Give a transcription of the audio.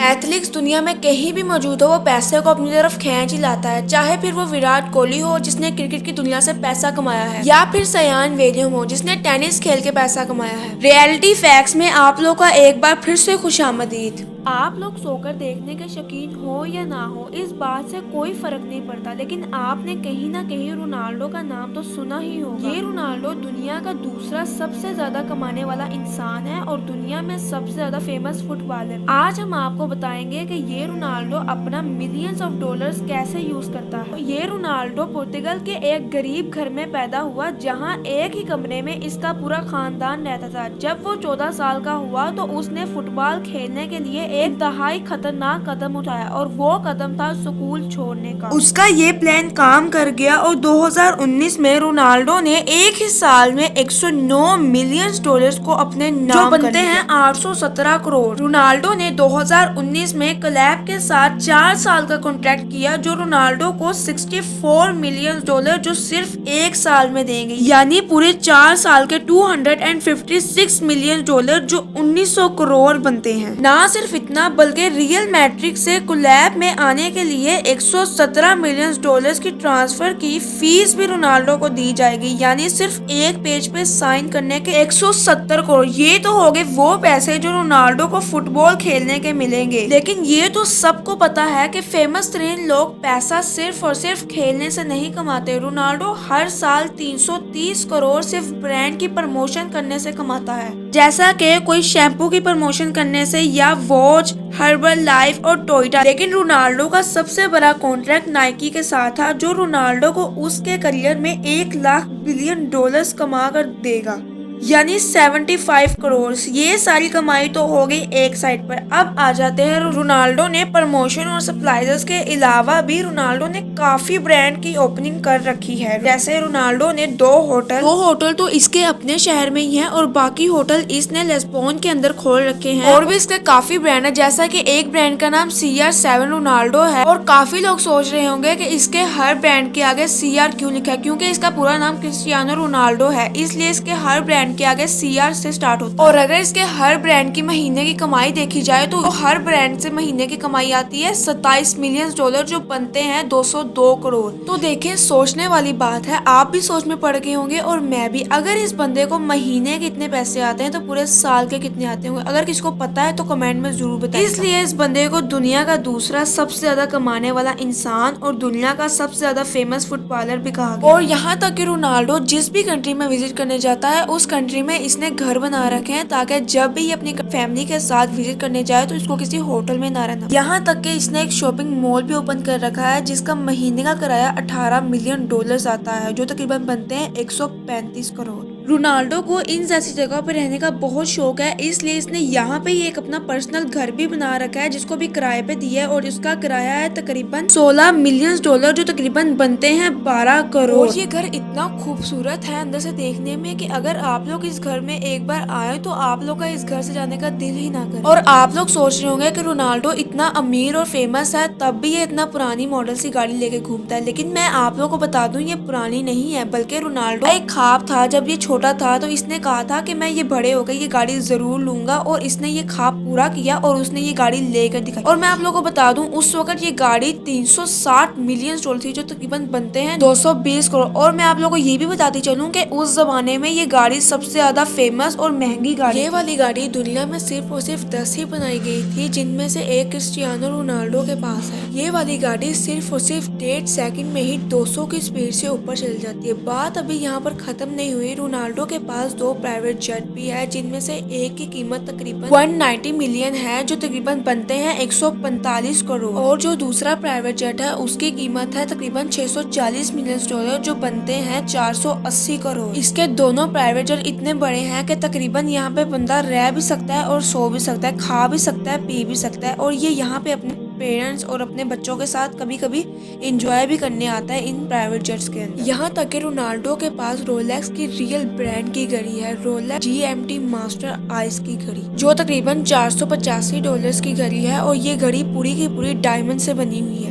Athletes दुनिया में कहीं भी मौजूद हो, वो पैसे को अपनी तरफ खींच ही लाता है। चाहे फिर वो विराट कोहली हो जिसने क्रिकेट की दुनिया से पैसा कमाया है, या फिर सयान विलियम हो जिसने टेनिस खेल के पैसा कमाया है। रियलिटी फैक्ट्स में आप लोग का एक बार फिर से खुशामदीद। आप लोग सोकर देखने के शौकीन हो या ना हो, इस बात से कोई फर्क नहीं पड़ता, लेकिन आपने कहीं ना कहीं रोनाल्डो का नाम तो सुना ही होगा। ये रोनाल्डो दुनिया का दूसरा सबसे ज्यादा कमाने वाला इंसान है और दुनिया में सबसे ज्यादा फेमस फुटबॉलर। आज हम आपको बताएंगे कि ये रोनाल्डो अपना मिलियंस ऑफ डॉलर्स कैसे यूज करता है। ये रोनाल्डो पुर्तगाल के एक गरीब घर में पैदा हुआ, जहाँ एक ही कमरे में इसका पूरा खानदान रहता था। जब वो 14 साल का हुआ तो उसने फुटबॉल खेलने के लिए एक दहाई खतरनाक कदम उठाया, और वो कदम था स्कूल छोड़ने का। उसका ये प्लान काम कर गया और 2019 में रोनाल्डो ने एक ही साल में 109 मिलियन डॉलर्स को अपने नाम, जो बनते हैं 817 करोड़। रोनाल्डो ने 2019 में क्लब के साथ 4 साल का कॉन्ट्रैक्ट किया, जो रोनाल्डो को 64 मिलियन डॉलर जो सिर्फ एक साल में देंगे, यानी पूरे 4 साल के 256 मिलियन डॉलर जो 1900 करोड़ बनते हैं। ना सिर्फ इतना, बल्कि रियल मैड्रिड से क्लब में आने के लिए 117 मिलियन डॉलर्स की ट्रांसफर की फीस भी रोनाल्डो को दी जाएगी, यानी सिर्फ एक पेज पे साइन करने के 170 करोड़। ये तो हो गए वो पैसे जो रोनाल्डो को फुटबॉल खेलने के मिलेंगे। लेकिन ये तो सबको पता है कि फेमस तरीन लोग पैसा सिर्फ और सिर्फ खेलने से नहीं कमाते। रोनाल्डो हर साल 330 करोड़ सिर्फ ब्रांड की प्रमोशन करने से कमाता है, जैसा कि कोई शैम्पू की प्रमोशन करने से, या वॉच, हर्बल लाइफ और टोयोटा। लेकिन रोनाल्डो का सबसे बड़ा कॉन्ट्रैक्ट नाइकी के साथ था, जो रोनाल्डो को उसके करियर में 1 लाख बिलियन डॉलर्स कमा कर देगा, यानी 75 करोड़। ये सारी कमाई तो हो गई एक साइड पर। अब आ जाते हैं रोनाल्डो ने प्रमोशन और सप्लाइजर्स के अलावा भी रोनाल्डो ने काफी ब्रांड की ओपनिंग कर रखी है। जैसे रोनाल्डो ने दो होटल तो इसके अपने शहर में ही है, और बाकी होटल इसने लिस्बोन के अंदर खोल रखे हैं। और भी इसके काफी ब्रांड है, जैसा कि एक ब्रांड का नाम CR7 रोनाल्डो है। और काफी लोग सोच रहे होंगे कि इसके हर ब्रांड के आगे CR क्यों लिखा है, क्योंकि इसका पूरा नाम क्रिस्टियानो रोनाल्डो है, इसलिए इसके हर ब्रांड के आगे CR से स्टार्ट होता है। और अगर इसके हर ब्रांड की महीने की कमाई देखी जाए तो हर ब्रांड से महीने की कमाई आती है 27 मिलियन डॉलर, जो बनते हैं 202 करोड़। तो देखें, सोचने वाली बात है। आप भी सोच में पड़ गए होंगे और मैं भी। अगर इस बंदे को महीने के कितने पैसे आते हैं तो पूरे साल के कितने आते होंगे? अगर किसी को पता है तो कमेंट में जरूर बताएं। इसलिए इस बंदे को दुनिया का दूसरा सबसे ज्यादा कमाने वाला इंसान और दुनिया का सबसे ज्यादा फेमस फुटबॉलर भी कहा गया। और यहाँ तक कि रोनाल्डो जिस भी कंट्री में विजिट करने जाता है, उस कंट्री में इसने घर बना रखे हैं, ताकि जब भी ये अपनी फैमिली के साथ विजिट करने जाए तो इसको किसी होटल में ना रहना। यहाँ तक कि इसने एक शॉपिंग मॉल भी ओपन कर रखा है, जिसका महीने का किराया 18 मिलियन डॉलर्स आता है, जो तकरीबन बनते हैं 135 करोड़। रोनाल्डो को इन जैसी जगह पर रहने का बहुत शौक है, इसलिए इसने यहाँ पे एक अपना पर्सनल घर भी बना रखा है, जिसको भी किराए पे दिया है, और इसका किराया है तकरीबन 16 मिलियन डॉलर, जो तकरीबन बनते हैं 12 करोड़। और ये घर इतना खूबसूरत है अंदर से देखने में कि अगर आप लोग इस घर में एक बार आए तो आप लोग का इस घर से जाने का दिल ही ना करे। और आप लोग सोच रहे होंगे कि रोनाल्डो इतना अमीर और फेमस है, तब भी ये इतना पुरानी मॉडल सी गाड़ी लेके घूमता है। लेकिन मैं आप लोग को बता दूं, ये पुरानी नहीं है, बल्कि रोनाल्डो एक ख्वाब था। जब ये छोटा था तो इसने कहा था कि मैं ये बड़े होकर ये गाड़ी जरूर लूंगा, और इसने ये ख्वाब पूरा किया और उसने ये गाड़ी लेकर दिखाई। और मैं आप लोगों को बता दूं, उस वक्त ये गाड़ी 360 मिलियन डॉलर थी, जो तकरीबन बनते हैं 220 करोड़। और मैं आप लोगों को ये भी बताती चलूं कि उस जमाने में ये गाड़ी सबसे ज्यादा फेमस और महंगी गाड़ी। ये वाली गाड़ी दुनिया में सिर्फ और सिर्फ 10 ही बनाई गई थी, जिनमें से एक क्रिस्टियानो रोनाल्डो के पास है। ये वाली गाड़ी सिर्फ और सिर्फ 1.5 सेकंड में ही 200 की स्पीड से ऊपर चल जाती है। बात अभी यहाँ पर खत्म नहीं हुई। रोनाल्डो के पास 2 प्राइवेट जेट भी है, जिनमें से एक की कीमत तकरीबन 190 मिलियन है, जो तकरीबन बनते हैं 145 करोड़। और जो दूसरा प्राइवेट जेट है उसकी कीमत है तकरीबन 640 मिलियन डॉलर, जो बनते हैं 480 करोड़। इसके दोनों प्राइवेट जेट इतने बड़े हैं कि तकरीबन यहाँ पे बंदा रह भी सकता है और सो भी सकता है, खा भी सकता है, पी भी सकता है। और ये यहाँ पे अपने पेरेंट्स और अपने बच्चों के साथ कभी कभी एंजॉय भी करने आता है इन प्राइवेट जेट्स के अंदर। यहाँ तक कि रोनाल्डो के पास रोलेक्स की रियल ब्रांड की घड़ी है, रोलेक्स GMT मास्टर आइस की घड़ी, जो तकरीबन $485 की घड़ी है, और ये घड़ी पूरी की पूरी डायमंड से बनी हुई है।